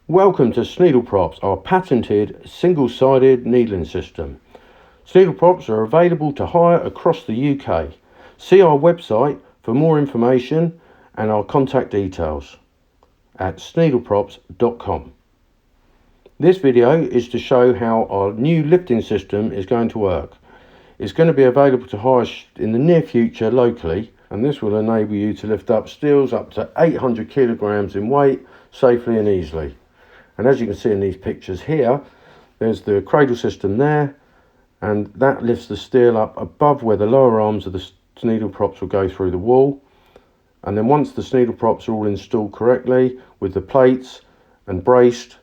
Welcome to Sneedle Props, our patented single-sided needling system. Sneedle Props are available to hire across the UK. See our website for more information and our contact details at sneedleprops.com. This video is to show how our new lifting system is going to work. It's going to be available to hire in the near future locally, and this will enable you to lift up steels up to 800 kilograms in weight safely and easily. And as you can see in these pictures here, there's the cradle system there, and that lifts the steel up above where the lower arms of the Sneedle Props will go through the wall. And then once the Sneedle Props are all installed correctly with the plates and braced,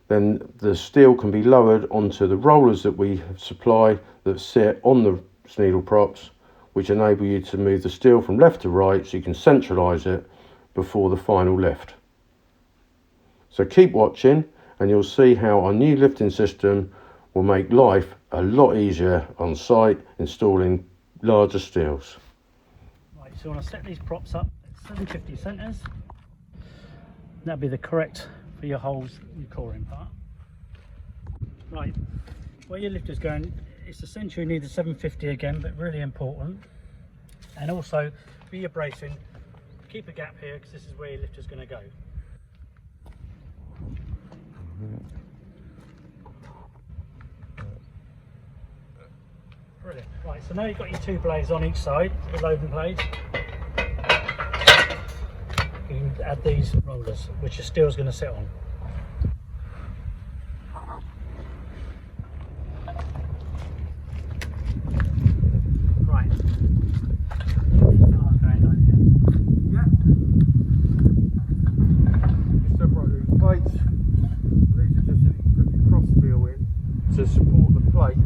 then the steel can be lowered onto the rollers that we supply that sit on the Sneedle Props, which enable you to move the steel from left to right so you can centralise it before the final lift. So keep watching and you'll see how our new lifting system will make life a lot easier on site installing larger steels. Right, so when I set these props up at 750 centres, that'll be the correct for your holes, your coring part. Right, where your lifter's going, it's essentially you need the 750 again, but really important. And also for your bracing, keep a gap here because this is where your lifter's going to go. Brilliant. Right, so now you've got your two blades on each side, the loading blades. You can add these rollers, which your steel's going to sit on. Right. Yeah. You separate these plates. These are just so you can put your cross steel in to support the plate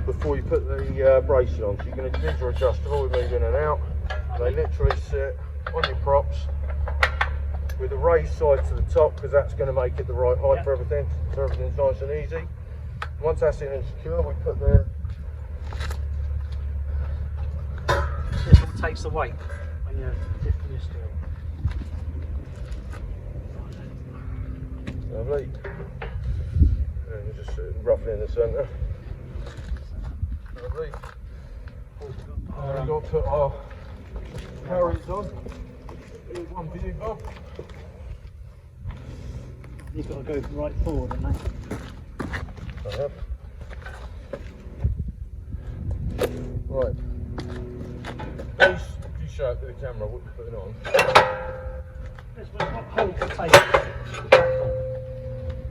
before you put the bracing on. So you're going to, these are adjustable, we move in and out. They literally sit on your props with a raised side to the top because that's going to make it the right height for everything, so everything's nice and easy. Once that's in and secure, we put the... This all takes the weight when you're lifting your steel. Lovely. And you just sit roughly in the centre. Lovely. We've got to put our carries on. Here's one for you, Bob. You've got to go right forward, haven't they? I have. Right. Please, if you show it to the camera what you're putting on. This one's got holes to take.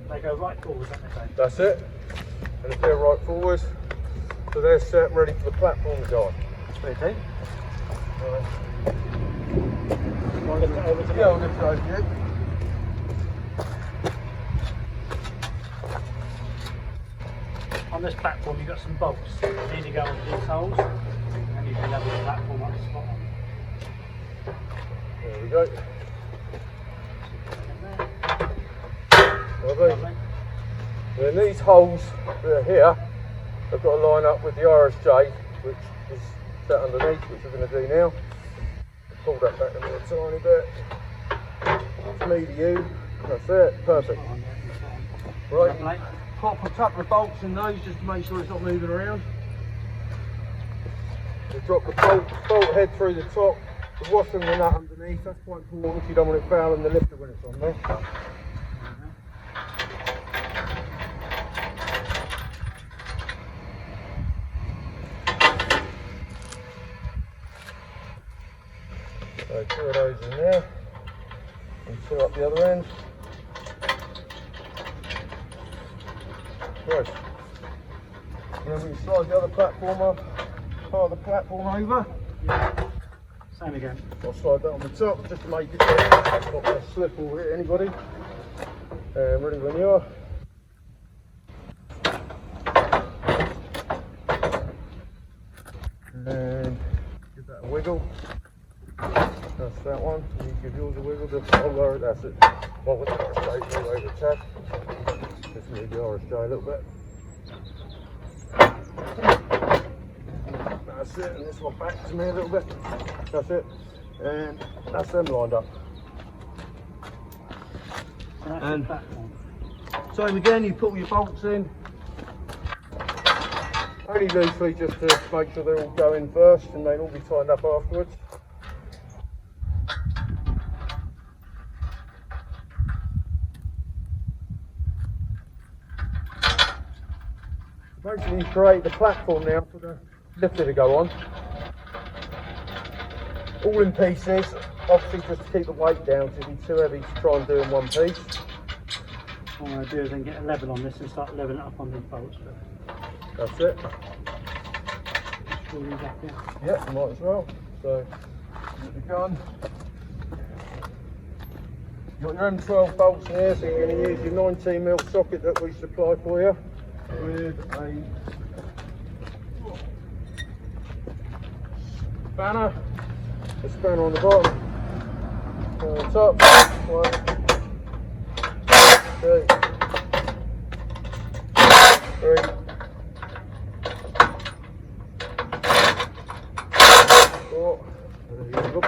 They go right forward, don't they? That's it. And if they're right forward, so they're set ready for the platform to go on. Okay. Right. Want to lift it over to Yeah, I'll lift it over to you. On this platform you've got some bolts. You need to go on these holes and you can level the platform up spot on. There we go. Lovely. Then these holes that are here have got to line up with the RSJ, which is set underneath, which we're going to do now. Pull that back a little tiny bit. It's me to you. That's it. Perfect. Right. Pop a couple of bolts in those just to make sure it's not moving around. We drop the bolt head through the top. The washer and the nut underneath. That's quite important if you don't want it fouling the lifter when it's on there. So 2 of those in there, and 2 up the other end. Right. And then we slide the other platform off, part of the platform over. Yeah. Same again. I'll slide that on the top just to make it not going to slip or hit anybody. Ready when you are. And give that a wiggle. That's that one. And you give yours a wiggle, just lower it, that's it. One with the RSJ, all over the tap. Just move the RSJ a little bit. That's it, and this one back to me a little bit. That's it. And that's them lined up. So that's the platform. Same again, you put all your bolts in. Only loosely, just to make sure they're all going first and they'll all be tightened up afterwards. Basically create the platform now for the lifter to go on. All in pieces, obviously just to keep the weight down because it'd be too heavy to try and do in one piece. What I'm going to do is then get a level on this and start leveling it up on these bolts. That's it. Screw these up here. Yeah, might as well. So, get the gun. You've got your M12 bolts in here, so you're going to use your 19mm socket that we supply for you with a spanner. A spanner on the bottom, on the top. 1, 2, 3, 4. There you go.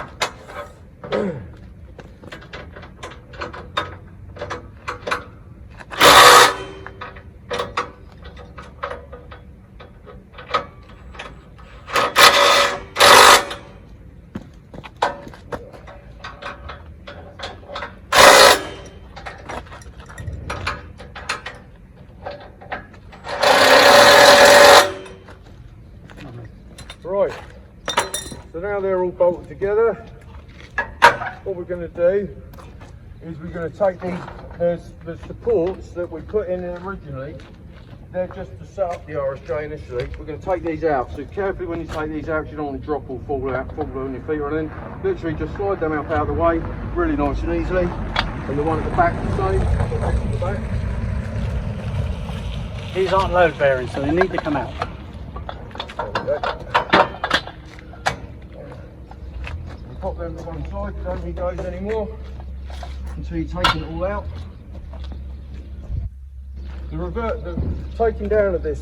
Right, so now they're all bolted together. What we're going to do is we're going to take these, there's the supports that we put in originally, they're just to set up the RSJ initially. We're going to take these out, so carefully when you take these out, you don't want to drop or fall on your feet or anything. Literally just slide them out of the way, really nice and easily. And the one at the back the same, at the back. These aren't load bearing, so they need to come out. There we go. Pop them to one side, you don't need those anymore until you've taken it all out. The taking down of this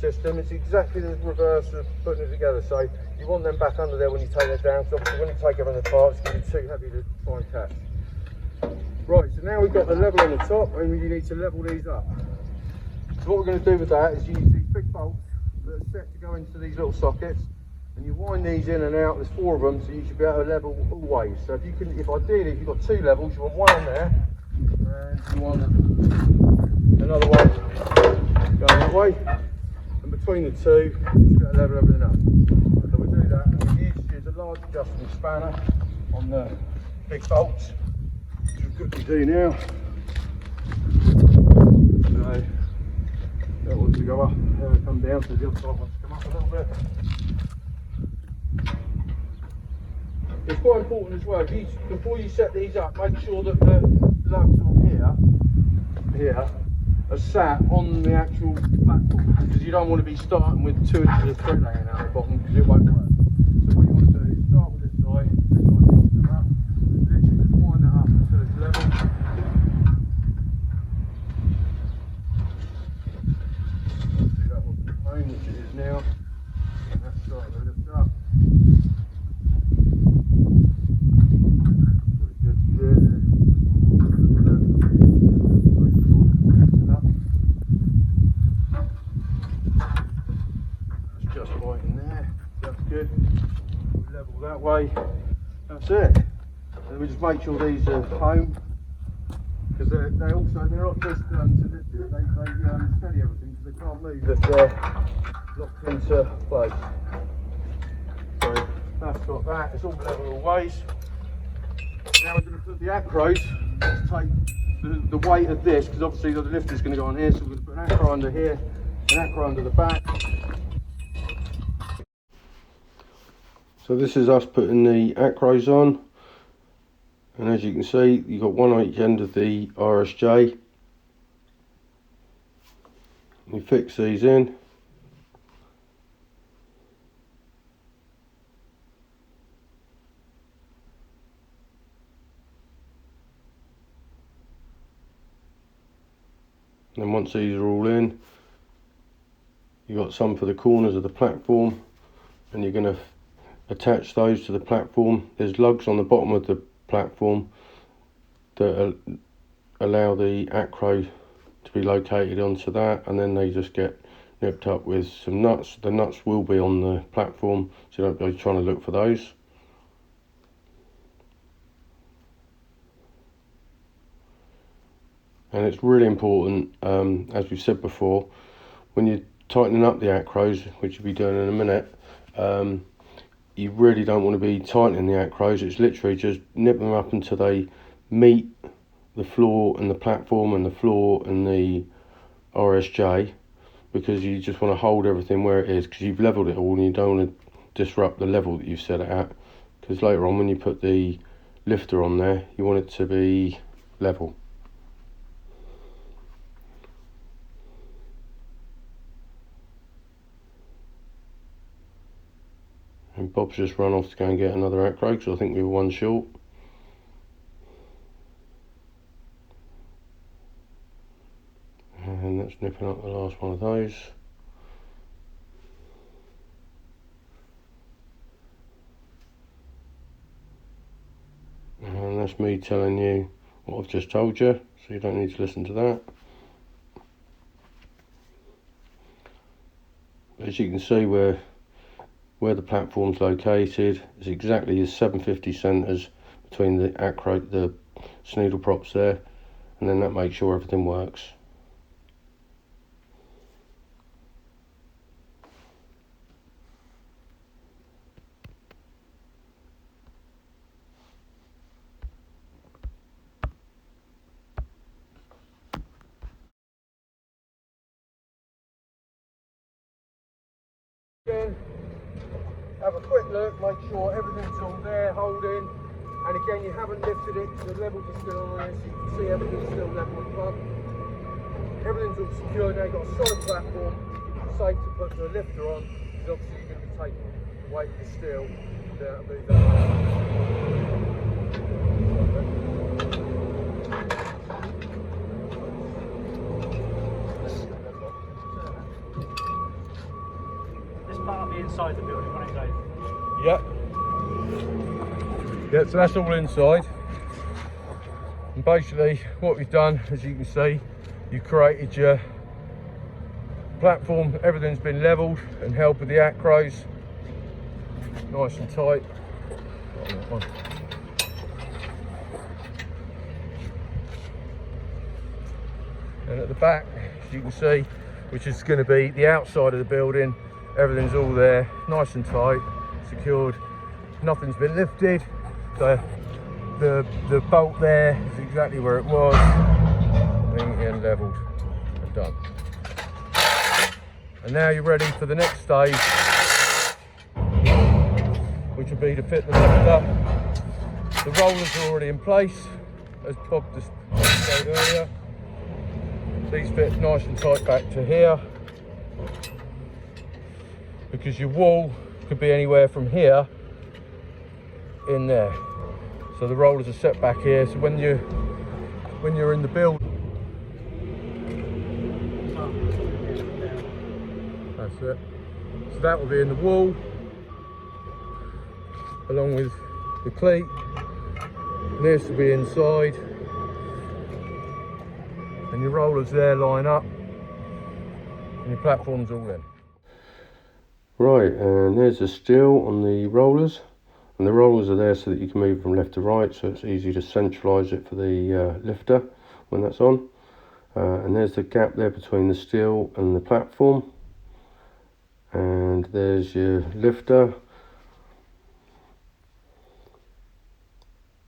system is exactly the reverse of putting it together, so you want them back under there when you take it down, so obviously when you take everything apart it's going to be too heavy to try and catch. Right, so now we've got the level on the top and we need to level these up. So what we're going to do with that is use these big bolts that are set to go into these little sockets. And you wind these in and out, there's 4 of them, so you should be able to level all ways. So if you can, if ideally, if you've got 2 levels, you want one on there, and you want another one going that way. And between the 2, you should be able to level everything up. So we'll do that, and we use a large adjustable spanner on the big bolts, which we'll quickly do now. So, that wants to go up, come down, so the other side wants to come up a little bit. It's quite important as well, before you set these up, make sure that the lugs on here are sat on the actual platform, because you don't want to be starting with 2 inches of thread hanging out the bottom, because it won't work. So what you want to do is start with this side needs to come up, literally just wind that up until it's level. See that wasn't the home, which it is now, and that's starting to lift up. That way, that's it. And we just make sure these are home, because they're not just to lift it, they steady everything, because they can't move if they're locked into place. So that's got that, it's all level all ways. Now we're going to put the acros to take the weight of this, because obviously the lifter's going to go on here, so we're going to put an acro under here, an acro under the back. So this is us putting the acros on, and as you can see you've got one on each end of the RSJ. You fix these in. And then once these are all in, you've got some for the corners of the platform, and you're going to attach those to the platform. There's lugs on the bottom of the platform that allow the acro to be located onto that, and then they just get nipped up with some nuts. The nuts will be on the platform, so you don't go trying to look for those. And it's really important, as we've said before, when you're tightening up the acros, which you'll be doing in a minute, you really don't want to be tightening the acros. It's literally just nip them up until they meet the floor and the platform and the floor and the RSJ, because you just want to hold everything where it is, because you've leveled it all and you don't want to disrupt the level that you've set it at, because later on when you put the lifter on there, you want it to be level. And Bob's just run off to go and get another acro, because I think we were one short. And that's nipping up the last one of those. And that's me telling you what I've just told you, so you don't need to listen to that. As you can see, where the platform's located is exactly as 750 centres between the Sneedle Props there, and then that makes sure everything works. Again, have a quick look, make sure everything's all there, holding, and again you haven't lifted it, the levels are still on there, so you can see everything's still level and plumb. Everything's all secure now, you've got a solid platform, safe to put the lifter on, because obviously you're going to be taking the weight of the steel down to move that. Part of the inside the building, won't it, Dave? Yeah, so that's all inside. And basically what we've done, as you can see, you've created your platform, everything's been levelled and held with the acros, nice and tight. And at the back, as you can see, which is going to be the outside of the building, everything's all there, nice and tight, secured, nothing's been lifted. The bolt there is exactly where it was, and levelled and done. And now you're ready for the next stage, which will be to fit the lifter. The rollers are already in place, as Bob just showed earlier. These fit nice and tight back to here, because your wall could be anywhere from here in there. So the rollers are set back here, so when you're in the build, that's it. So that will be in the wall, along with the cleat. And this will be inside, and your rollers there line up, and your platform's all in. Right, and there's the steel on the rollers, and the rollers are there so that you can move from left to right, so it's easy to centralise it for the lifter when that's on. And there's the gap there between the steel and the platform, and there's your lifter,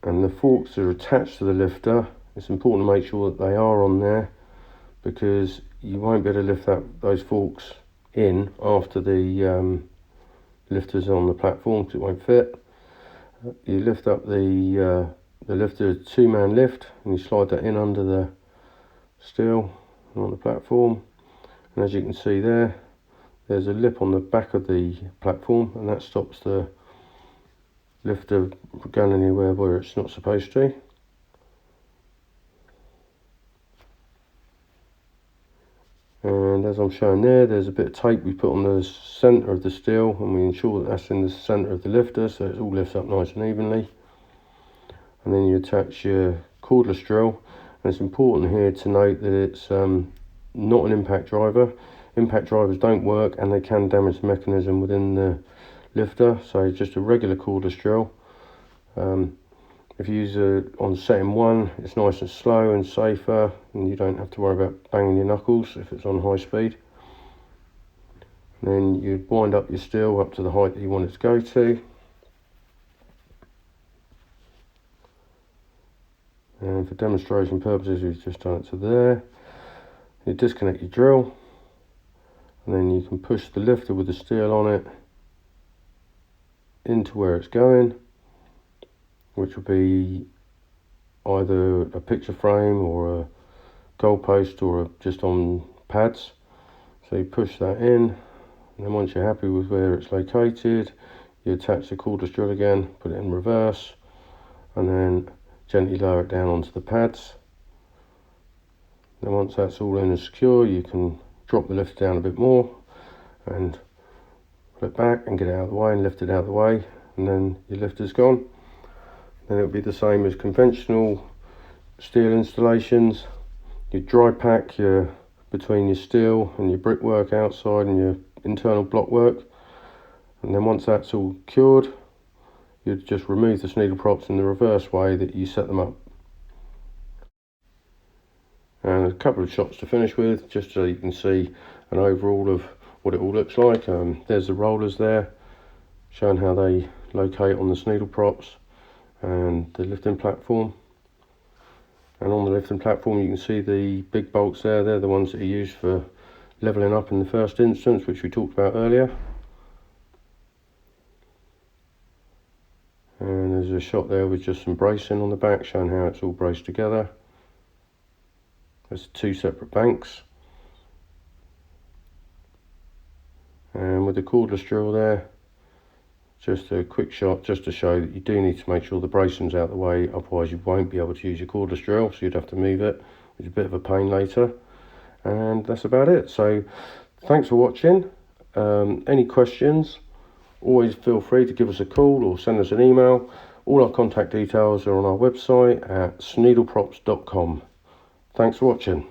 and the forks are attached to the lifter. It's important to make sure that they are on there, because you won't be able to lift those forks in after the lifters on the platform, because it won't fit. You lift up the lifter, two-man lift, and you slide that in under the steel on the platform, and as you can see there's a lip on the back of the platform, and that stops the lifter going anywhere where it's not supposed to. And as I'm showing there's a bit of tape we put on the centre of the steel, and we ensure that that's in the centre of the lifter, so it all lifts up nice and evenly. And then you attach your cordless drill, And it's important here to note that it's not an impact driver. Impact drivers don't work and they can damage the mechanism within the lifter, so just a regular cordless drill. If you use it on setting 1, it's nice and slow and safer, and you don't have to worry about banging your knuckles if it's on high speed. Then you wind up your steel up to the height that you want it to go to. And for demonstration purposes, we've just done it to there. You disconnect your drill, and then you can push the lifter with the steel on it into where it's going, which will be either a picture frame or a goalpost or just on pads. So you push that in, and then once you're happy with where it's located, you attach the cordless drill again, put it in reverse, and then gently lower it down onto the pads. Then once that's all in and secure, you can drop the lifter down a bit more and put it back and get it out of the way and lift it out of the way, and then your lifter's gone. Then it'll be the same as conventional steel installations. You dry pack between your steel and your brickwork outside and your internal block work, and then once that's all cured, you just remove the Sneedle props in the reverse way that you set them up. And a couple of shots to finish with, just so you can see an overall of what it all looks like. There's the rollers there, showing how they locate on the Sneedle props and the lifting platform. And on the lifting platform you can see the big bolts there. They're the ones that are used for levelling up in the first instance, which we talked about earlier. And there's a shot there with just some bracing on the back, showing how it's all braced together. There's 2 separate banks. And with the cordless drill there, just a quick shot just to show that you do need to make sure the bracing's out of the way, otherwise you won't be able to use your cordless drill, so you'd have to move it, which is a bit of a pain later. And that's about it. So thanks for watching. Any questions, always feel free to give us a call or send us an email. All our contact details are on our website at sneedleprops.com. Thanks for watching.